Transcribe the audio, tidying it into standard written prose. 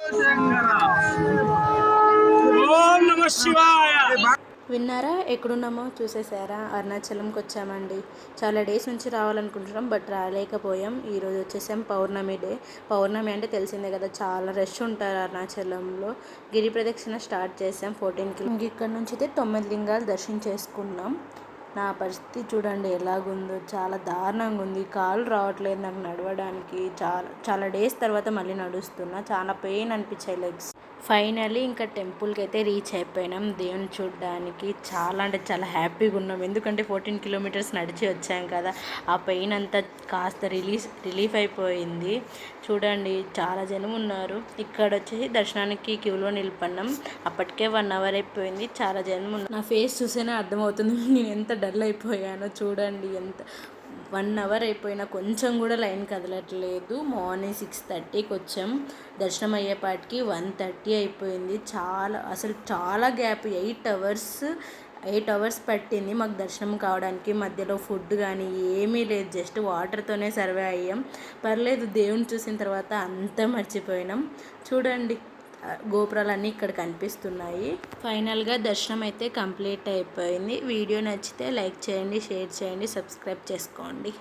ఓం నమ శివాయ. విన్నారా? ఎక్కడున్నామో చూసేసారా? అరుణాచలంకి వచ్చామండి. చాలా డేస్ నుంచి రావాలనుకుంటున్నాం, బట్ రాలేకపోయాం. ఈరోజు వచ్చేసాం. పౌర్ణమి డే. పౌర్ణమి అంటే తెలిసిందే కదా, చాలా రష్ ఉంటారు అరుణాచలంలో. గిరి ప్రదక్షిణ స్టార్ట్ చేసాం 14 కిలోమీటర్స్. ఇక్కడ నుంచి అయితే 9 లింగాలు దర్శించేసుకున్నాం. నా పరిస్థితి చూడండి ఎలాగుందో, చాలా దారుణంగా ఉంది. కాలు రావట్లేదు నాకు నడవడానికి. చాలా చాలా డేస్ తర్వాత మళ్ళీ నడుస్తున్నా. చాలా పెయిన్ అనిపించాయి లెగ్స్. ఫైనలీ ఇంకా టెంపుల్కి అయితే రీచ్ అయిపోయినాం. దేవుని చూడడానికి చాలా అంటే చాలా హ్యాపీగా ఉన్నాం. ఎందుకంటే 14 కిలోమీటర్స్ నడిచి వచ్చాం కదా, ఆ పెయిన్ అంతా కాస్త రిలీఫ్ అయిపోయింది. చూడండి చాలా జనం ఉన్నారు. ఇక్కడ వచ్చేసి దర్శనానికి క్యూలో నిలబడినాం. అప్పటికే 1 అవర్ అయిపోయింది. చాలా జనం ఉన్నారు. నా ఫేస్ చూసేనే అర్థమవుతుంది నేను ఎంత డల్ అయిపోయానో. చూడండి ఎంత 1 అవర్ అయిపోయినా కొంచెం కూడా లైన్ కదలట్లేదు. మార్నింగ్ 6:30కి వచ్చాం. దర్శనం అయ్యేపాటికి 1:30 అయిపోయింది. చాలా గ్యాప్, 8 అవర్స్ పట్టింది మాకు దర్శనం కావడానికి. మధ్యలో ఫుడ్ కానీ ఏమీ లేదు, జస్ట్ వాటర్తోనే సర్వే అయ్యాం. పర్లేదు, దేవుని చూసిన తర్వాత అంతా మర్చిపోయినాం. చూడండి గోపురాలన్నీ ఇక్కడ కనిపిస్తున్నాయి. ఫైనల్గా దర్శనం అయితే కంప్లీట్ అయిపోయింది. వీడియో నచ్చితే లైక్ చేయండి, షేర్ చేయండి, సబ్స్క్రైబ్ చేసుకోండి.